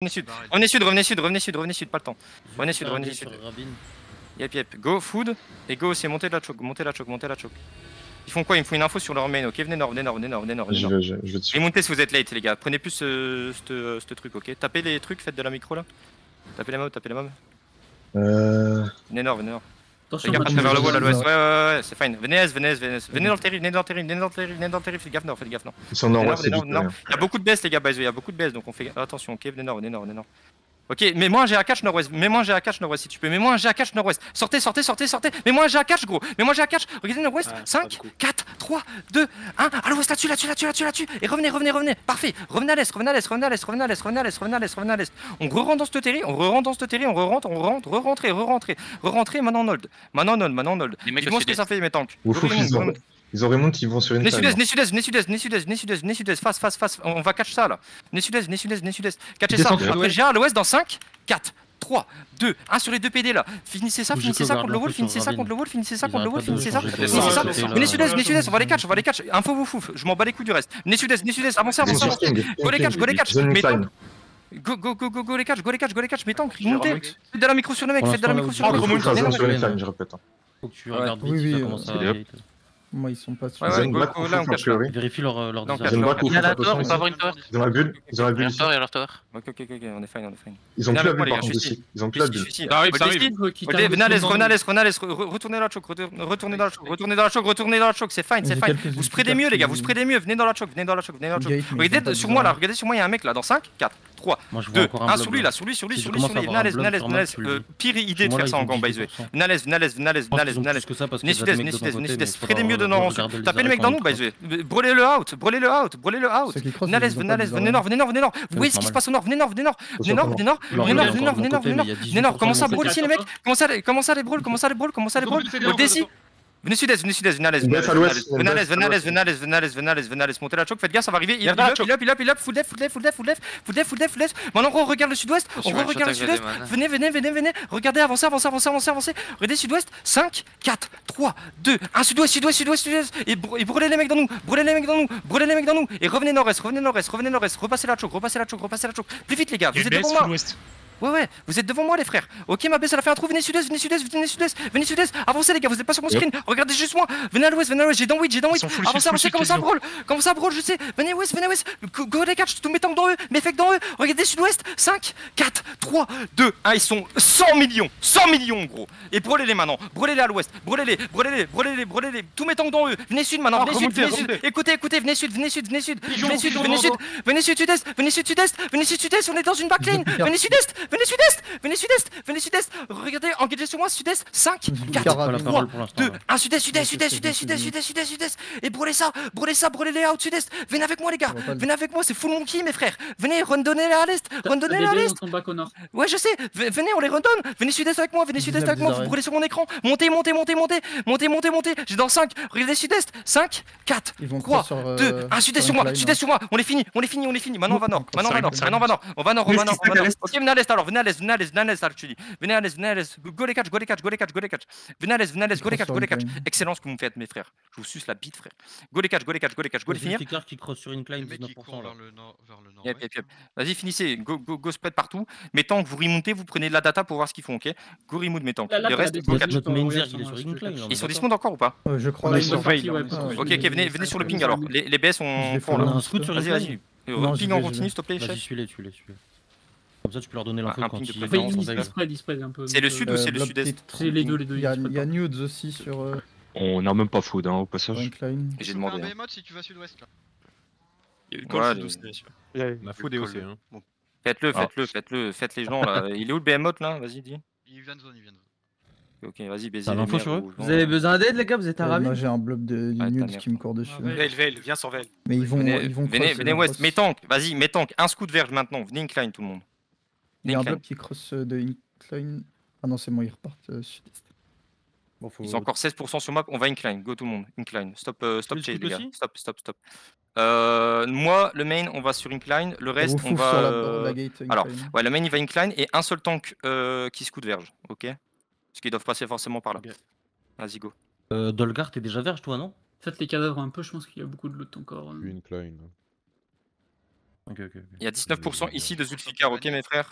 revenez sud, pas le temps. Revenez sud. Yep. Go, food, et go aussi, montez la choke. Ils font quoi? Ils me font une info sur leur main, ok? Venez nord. Je vais dessus. Remontez si vous êtes late, les gars. Prenez plus ce truc, ok? Tapez les trucs, faites de la micro là. Tapez les mobs. Venez nord. Attention, Les gars, vers le wall à l'ouest. Ouais, c'est fine. Venez dans le terrible, faites gaffe nord. Ils sont nord-ouest, c'est du Il y a beaucoup de baisse, les gars, il y a beaucoup de baisse, donc on fait attention, ok? Venez nord. Ok, mets-moi un GA catch nord-ouest, si tu peux, mets-moi un GA catch nord-ouest. Sortez, mets-moi un GA catch, gros, regardez nord-ouest, 5, 4, 3, 2, 1, à l'ouest, là-dessus, et revenez, parfait, revenez à l'est. On re-rentre dans ce terri, on re-rentrez, maintenant on hold. Dis-moi ce que ça fait, mes tanks. Ils ont remonte, ils vont sur une Venez sud-est, face, on va catch ça là. Venez sud-est, catchez ça. Après GA à l'ouest dans 5, 4, 3, 2, 1 sur les 2 PD là. Finissez ça contre le wall, finissez ça. Venez sud-est, on va les catch. Info vous fouf, je m'en bats les couilles du reste. Venez sud-est, avancez. Go les catch, mes tanks. Go les catch, mes tanks, montez. Faites de la micro sur le mec, je répète. Faut que tu regardes vite comment ça. Moi, ils sont pas sur. Ouais, go, là, on cache là. Vérifie leur Il y a la tour, on peut avoir une tour. Ils ont la bulle ici. Ok, on est fine. Ils ont plus la bulle par contre ici. Ils ont plus la bulle. Venez à l'est, retournez dans la choke, c'est fine. Vous spreadez mieux, les gars, venez dans la choke. Regardez sur moi, il y a un mec là, dans 5, 4, 3, 2, 1 sur lui, venez à l'est. Pire idée de faire ça en gang, by the way. Venez à l'est. Venez sud-est, spreadez mieux de nord en sud. Tapez le mec dans nous, by the way. Brûlez le out. Venez à l'est, venez nord. Vous voyez ce qui se passe au nord, venez nord. Commencez à brûler ici, les mecs. Commencez à les brûler. Au déci. Venez sud-est, venez à l'est. Montez la choke, faites gaffe, ça va arriver. Il up, full left. Maintenant, on regarde le sud-ouest. Venez. Regardez, avancez. Regardez sud-ouest. 5, 4, 3, 2, 1, sud-ouest. Et brûlez les mecs dans nous. Et revenez nord-est. Repassez la choke. Plus vite, les gars. Vous êtes devant moi. Ouais, vous êtes devant moi les frères. Ok, ma baisse elle a fait un trou, venez sudest. Avancez les gars, vous êtes pas sur mon screen. Regardez juste moi. Venez à l'ouest, j'ai dans witch. Avancez, commencez à brawl, je sais. Venez west. Go les catch, tous mes tanks dans eux, mes fakes dans eux. Regardez sud-ouest. 5, 4, 3, 2, 1, ils sont 100 millions gros. Et brûlez-les maintenant, brûlez-les à l'ouest. Brûlez-les. Tous mes tanks dans eux. Venez sud maintenant, venez sud. Écoutez, venez sud. Venez sud-est, on est dans une backline. Venez sud-est. Regardez, engagez sur moi, sud-est. 5, 4, 3, 2, 1, sud-est. Et brûlez ça, brûlez-les out sud-est. Venez avec moi, les gars. C'est full monkey, mes frères. Venez, redonnez-les à l'est. Ouais, je sais. Venez, on les redonne. Venez sud-est avec moi. Vous brûlez sur mon écran. Montez. J'ai dans 5. Regardez sud-est. 5, 4, 3, 2, 1, sud-est sur moi. On les finit. Maintenant, on va nord. Ok, venez à l'est alors, venez à l'est, je te dis. Venez à l'est, go les catch. Venez à l'est, go les catch. Excellent ce que vous me faites, mes frères. Je vous suce la bite, frère. Go les catch, go les finir. Qui cross sur une climb 19% là. Yep. Vas-y, finissez, go spread partout. Mes tanks, vous remontez, vous prenez de la data pour voir ce qu'ils font, ok? Go remove mes tanks. Le reste, go catch. Ils sont disponibles encore ou pas? Je crois. Ok, venez sur le ping alors. Les BS font là. Vas-y. Ping en continu, s'il te plaît, chef. Vas-y, suis-les. Comme ça, tu peux leur donner l'info quand ils spread un peu. C'est le sud ou c'est le sud-est? C'est les deux. Il y a Nudes aussi sur. On n'a même pas food au passage. J'ai demandé. Si tu vas sud-ouest là. Il y a une call sud-ouest, bien sûr. La food est aussi. Faites-le, faites les gens là. Il est où le BMOT là? Vas-y, dis. Il vient de zone. Ok, vas-y, baiser. T'as l'info sur eux? Vous avez besoin d'aide, les gars? Vous êtes à Ravine? Moi j'ai un blob de Nudes qui me court dessus. Veil, viens sur Veil. Mais ils vont. Venez West, mes tanks, vas-y, mes tanks. Un scout verge maintenant. Venez incline tout le monde. Il y a un blob qui cross de incline. Ah non, c'est moi, ils repartent sud-est. Ils ont encore 16% sur map, on va incline, go tout le monde, incline. Stop chase les gars, stop. Moi, le main, on va sur incline, le reste, on va... Alors, ouais, le main, il va incline et un seul tank qui scout verge, ok? Parce qu'ils doivent passer forcément par là. Vas-y, go. Dolgar, t'es déjà verge, toi, non? Faites les cadavres un peu, je pense qu'il y a beaucoup de loot encore. Incline. Il y a 19% ici de Zulfikar, ok mes frères?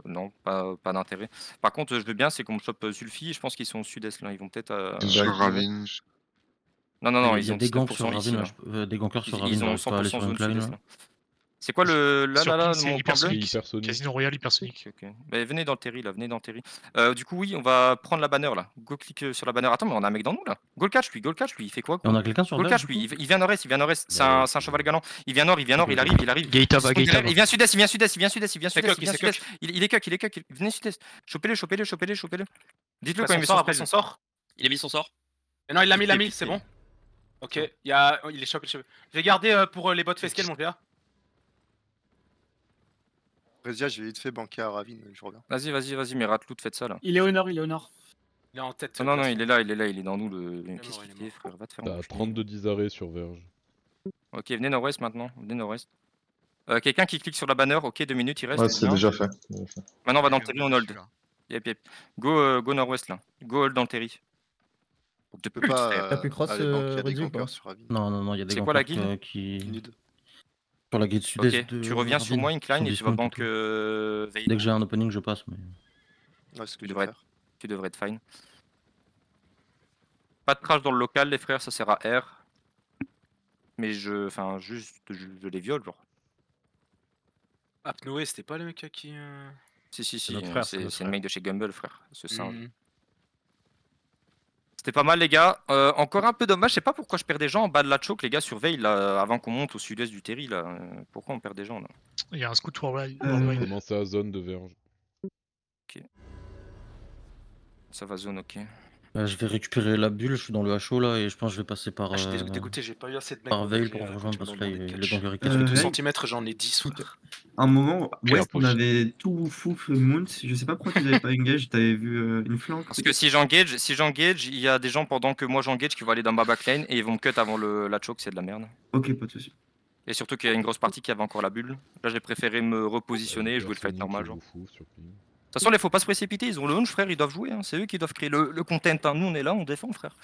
Non, pas d'intérêt. Par contre, je veux bien, c'est qu'on me chope Zulfi, je pense qu'ils sont au sud-est là, ils vont peut-être Sur Ravine. Non, ils ont des gangs sur 19% ici. Ravine, des gankers sur Ravine, Ils ont j'arrive pas à aller 100% sur zone une cline. sud-est là. C'est quoi le là mon point bleu? Casino Royal hypersonique. Ok. Bah, venez dans le terry là, venez dans le terry. Du coup oui, on va prendre la banner là. Go clique sur la banner. Attends, mais on a un mec dans nous là. Go le catch lui, il fait quoi? On a quelqu'un sur Go le catch lui, il vient nord-est, C'est un cheval galant. Il vient nord, il arrive. Gaëta va, Gaëta va. Il vient sud-est. Il est cuck. Venez sud-est. Chopez-le. Dites-le quand il met son sort. Il a mis son sort. Mais non, il l'a mis, c'est bon. Ok, il est choqué. Je vais garder pour les bots fesquels mon gars. Vas-y, je vais vite fait banquer à Ravine, je reviens. Vas-y, mais rate-loot, faites ça là. Il est au nord. Il est en tête. Non, il est là, il est dans nous le. Qu'est-ce qu'il fait, frère? Va te faire. T'as 32-10 arrêts sur Verge. Ok, venez nord-ouest maintenant. Quelqu'un qui clique sur la banner, ok, 2 minutes, il reste. Ouais, c'est déjà fait. Maintenant, on va dans le terry, on hold. Yep. Go nord-ouest là. Go hold dans le terry. Tu peux pas. T'as pu cross Redzu ou pas? Non, il y a des C'est quoi la guide qui. Sur la guide sud-est. Ok, tu reviens sur moi, incline, et tu vas bank Veil. Dès que j'ai un opening, je passe. Mais... Ouais, c'est ce que tu devrais être fine. Pas de crash dans le local, les frères, ça sert à R. Mais juste, je les viole, genre. Apnoé, c'était pas le mec qui. Si, c'est le mec de chez Gumble, frère. Ce singe. C'était pas mal les gars, encore un peu dommage, je sais pas pourquoi je perds des gens en bas de la choke les gars, surveille là, avant qu'on monte au sud-est du terry là, pourquoi on perd des gens là? Il y a un scout worldwide. Commencez à zone de Verge. Ok. Ça va zone, ok. Je vais récupérer la bulle, je suis dans le HO là et je pense que je vais passer par. Je suis dégoûté, j'ai pas eu assez de mecs. Par Veil pour rejoindre parce que là il est dans le Parce que 2 cm j'en ai 10. Un moment, West, on avait tout fouf Mount, je sais pas pourquoi tu n'avais pas engage, t'avais vu une flanque. Parce que si j'engage, il y a des gens pendant que moi j'engage qui vont aller dans ma backlane et ils vont me cut avant la choke, c'est de la merde. Ok, pas de soucis. Et surtout qu'il y a une grosse partie qui avait encore la bulle. Là j'ai préféré me repositionner et jouer le fight normal genre. De toute façon, il faut pas se précipiter, ils ont le hunch, frère, ils doivent jouer, hein. C'est eux qui doivent créer le content. Hein. Nous, on est là, on défend, frère.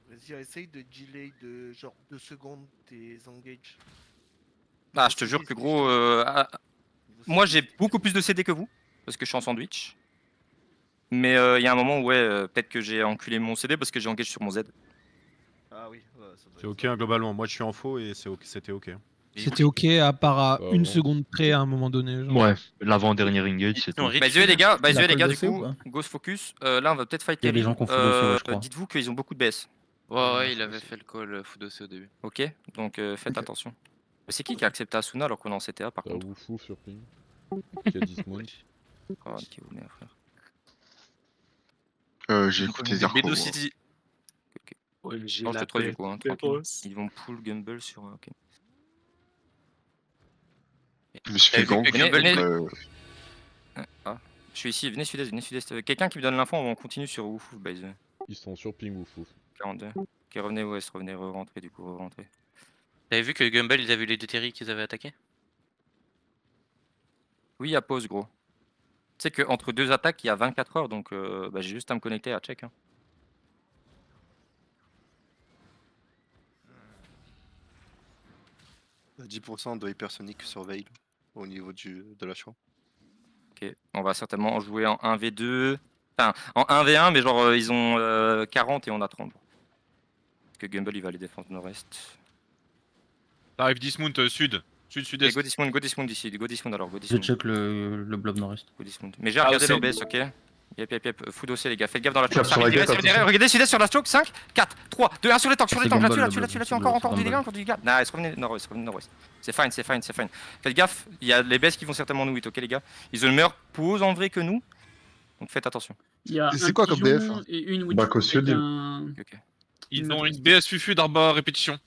Vas-y, essaye de delay de genre 2 secondes tes engage. Ah, je te jure que gros, moi j'ai beaucoup plus de CD que vous, parce que je suis en sandwich. Mais il y a un moment où, peut-être que j'ai enculé mon CD parce que j'ai engagé sur mon Z. Ah oui, c'est ok, hein, globalement. Moi, je suis en faux et c'était ok. C'était ok à part à une seconde près à un moment donné. Genre. Ouais, l'avant-dernier engage, c'est tout. Les gars, du coup, Ghost Focus, là on va peut-être fight Terry. Dites-vous qu'ils ont beaucoup de BS. Ouais, il avait fait le call full dossier au début. Ok, donc faites attention. C'est qui a accepté Asuna alors qu'on est en CTA par contre? Woufou sur ping. Qui a 10 mois. Oh, qui vous met, frère. J'ai écouté Zerko. Ouais, j'ai la 3 du coup, hein, tranquille. Ils vont pull Gumble sur. Ok. Je me suis fait gang. Ah, je suis ici, venez sud-est. Quelqu'un qui me donne l'info, on continue sur Woufou, by the way. Ils sont sur ping Woufou. 42. Ok, revenez ouest, rentrez du coup, rentrez. T'avais vu que Gumble, ils avaient eu les deux terry qu'ils avaient attaqué? Oui, à pause, gros. Tu sais qu'entre 2 attaques, il y a 24 heures, donc j'ai juste à me connecter à check. Hein. — 10% de hypersonic sur Veil au niveau de la choix. Ok, on va certainement en jouer en 1v2. Enfin, en 1v1, mais genre ils ont 40 et on a 30. Parce que Gumble il va aller défendre nord-est. T'arrives Dismount sud. Sud-est. Go Dismount d'ici, go Dismount alors, go Je Dismount. check le blob nord-est. Mais j'ai regardé l'OBS, ok. Yep. Full dossier les gars, faites gaffe dans la choke. Regardez sud-est sur la choke, 5, 4, 3, 2, 1 sur les tanks, là-dessus, encore du dégât, Nice, revenez nord-ouest. C'est fine. Faites gaffe, il y a les BS qui vont certainement nous hit, ok les gars. Ils ont une meilleure pause en vrai que nous. Donc faites attention. C'est quoi comme BF? Back au sud. Ils ont une BS Fufu d'Arba répétition.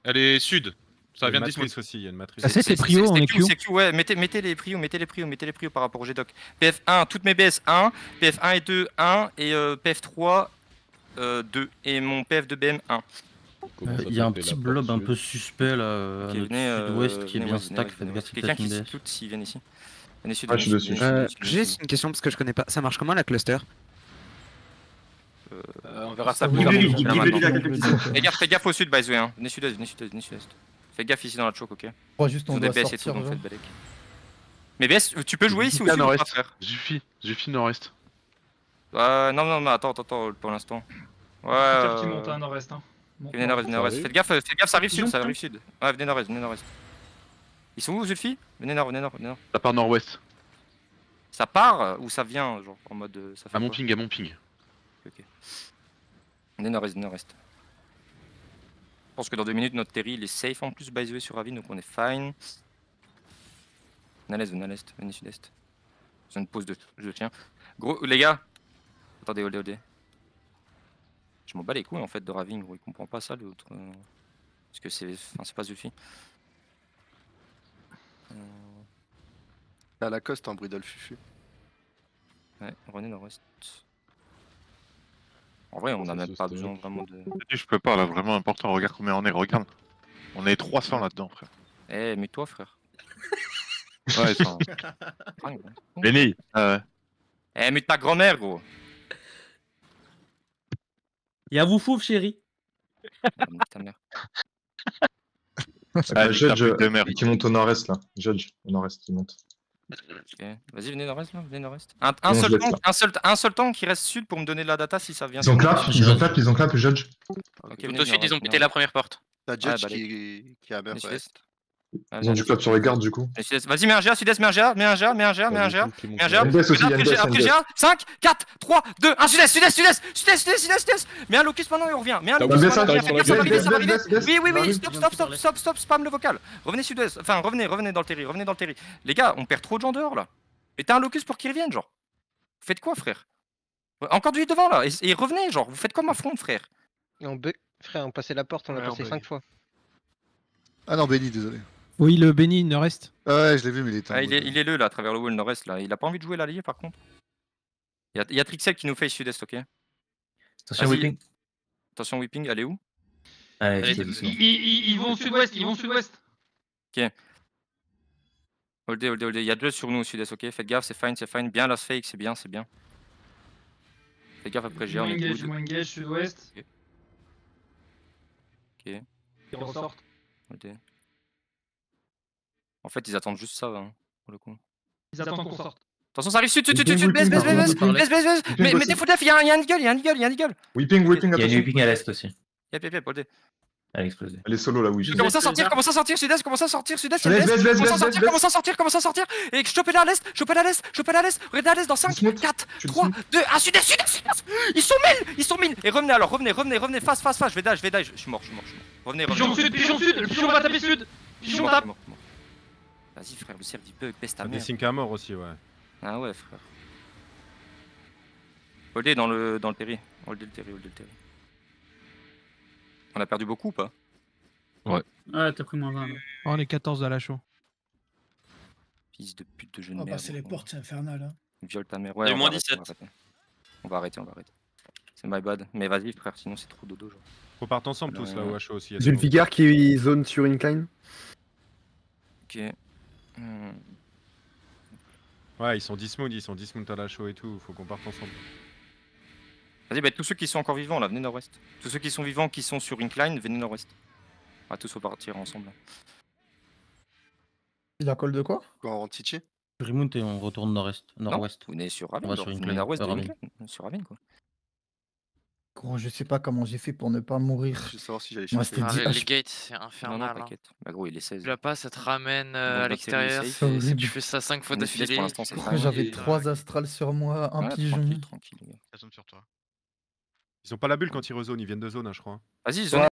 Elle est sud. Ça vient de Dismount aussi, il y a une matrice. C'est prio, on est Q. Ouais, mettez les prios par rapport au GDoc. PF1, toutes mes BS 1, PF1 et 2, 1, et PF3, 2, et mon PF2BM 1. Il y a un petit blob un peu suspect là, à notre sud-ouest qui est bien stack, faites gaffe, c'est quelqu'un peut-être qui une DS. s'écoute s'ils viennent ici. Venez sud, Juste une question parce que je connais pas, ça marche comment la cluster? On verra ça plus tard. Fais gaffe au sud, by the way. Venez sud-est. Fais gaffe ici dans la choke, ok. Je crois juste on Sur doit des BS et tout, sortir. donc genre. faites Balek. Mais BS, tu peux jouer ici aussi ou pas, nord-est. frère? Zufi nord-est. Non, mais attends, pour l'instant. Ouais. Qui monte à nord-est. Hein. Venez nord-est. Faites gaffe, ça arrive sud, ça arrive sud. Ouais, venez nord-est. Ils sont où, Zulfi? Venez nord. Ça part nord-ouest. Ça part ou ça vient, genre en mode. Ça fait À mon quoi? ping. Ok. Venez nord-est. Je pense que dans 2 minutes, notre Terry il est safe en plus, by the way, sur Ravine, donc on est fine. Venez à l'est, venez sud-est. C'est une pause de chien. Gros, les gars. Attendez, hold. Je m'en bats les couilles en fait de Ravine, gros, il comprend pas ça l'autre. Parce que c'est pas Zulfi. À la coste en Bridal Fufu. Ouais, revenez nord-ouest. En vrai, on a même pas besoin vraiment de. Je peux pas là, vraiment important. Regarde combien on est, regarde. On est 300 là-dedans, frère. Eh, mais toi, frère. Ouais, ça. Lenny. Eh, mais ta grand-mère, gros. Y'a vous fouf, chérie. Ta mère. Judge qui monte au nord-est là. Judge au nord-est qui monte. Ok, vas-y, venez nord-est là, venez nord-est. Un seul temps qui reste sud pour me donner de la data si ça vient. Ils ont clap, Judge. Tout de suite, ils ont pété la première porte. T'as Judge qui a bien est. Ils ont du clap sur les gardes du coup. Vas-y, mets un GA, sud-est, mets un GA. Après GA, 5, 4, 3, 2, 1, sud-est. Mets un locus maintenant et on revient. Mets un locus maintenant, ça va arriver. Oui, stop, spam le vocal. Revenez sud-est, enfin revenez dans le terry, Les gars, on perd trop de gens dehors là. Mettez un locus pour qu'ils reviennent, genre. Vous faites quoi, frère? Encore du devant là, et revenez, genre, vous faites comme un front, frère. Frère, on passait la porte, on l'a passé 5 fois. Ah non, Benny, désolé. Oui, le Benny nord-est. Ouais, je l'ai vu, mais il était. Il est là, à travers le wall nord-est là. Il a pas envie de jouer l'allié par contre. Il y a Trixel qui nous fait sud-est, ok. Attention whipping. Attention whipping, elle est où? Ils vont sud-ouest. Ok. Holdez. Il y a deux sur nous au sud-est, ok. Faites gaffe, c'est fine. Bien last fake, c'est bien. Faites gaffe après GA. Engage sud-ouest. Ok. Ils ressortent. Holdez. En fait, ils attendent juste ça, hein, pour le coup. Ils attendent qu'on sorte. Attention, ça arrive sud, baisse. Mais défaut de def, il y a un eagle. Whipping, il y a une whipping à l'est aussi. Yep, holdez. Elle a explosé. Elle est solo là, oui. Commence à sortir, sud-est, commence à sortir. Et chopez-la à l'est. Regardez à l'est dans 5, 4, 3, 2, 1, sud-est. Ils sont 1000. Et revenez, face. Je vais die, je suis mort. Revenez. Pigeon sud, le pigeon va taper sud. Pigeon tape. Vas-y, frère, le cerf dit bug, baisse ta Des mère. sync à mort aussi, ouais. Ah ouais, frère. Holdez dans le terry. Holdez le terry. On a perdu beaucoup ou pas? Ouais. Ouais, t'as pris moins 20 là. On est 14 à la show. Fils de pute de jeune On va merde. passer les portes, c'est infernal. Hein. Viole ta mère. Ouais, moins 17. On va arrêter. C'est my bad. Mais vas-y, frère, sinon c'est trop dodo. Genre. Faut partir ensemble tous là au HO aussi. Zulfigar qui zone sur incline. Ok. Ouais, ils sont dismount à la show et tout, faut qu'on parte ensemble. Vas-y, bah tous ceux qui sont encore vivants là, venez nord-ouest. Tous ceux qui sont vivants qui sont sur incline, venez nord-ouest. On va tous repartir ensemble. Il a call de quoi? En Tichi. Remount et on retourne nord-ouest. Vous venez sur Ravine. On va sur incline. Nord-ouest de Incline. Sur Ravine quoi. Gros, je sais pas comment j'ai fait pour ne pas mourir. Je veux savoir si j'allais Moi, chercher. c'était Les gates, c'est infernal. Non, t'inquiète. Bah gros, il est 16. Tu l'as pas, ça te ramène à l'extérieur. Si tu fais ça 5 fois d'affilée. J'avais 3 astrales sur moi, un pigeon. Tranquille, les gars. Ça tombe sur toi. Ils ont pas la bulle quand ils rezonent, ils viennent de zone, hein, je crois. Vas-y, zone.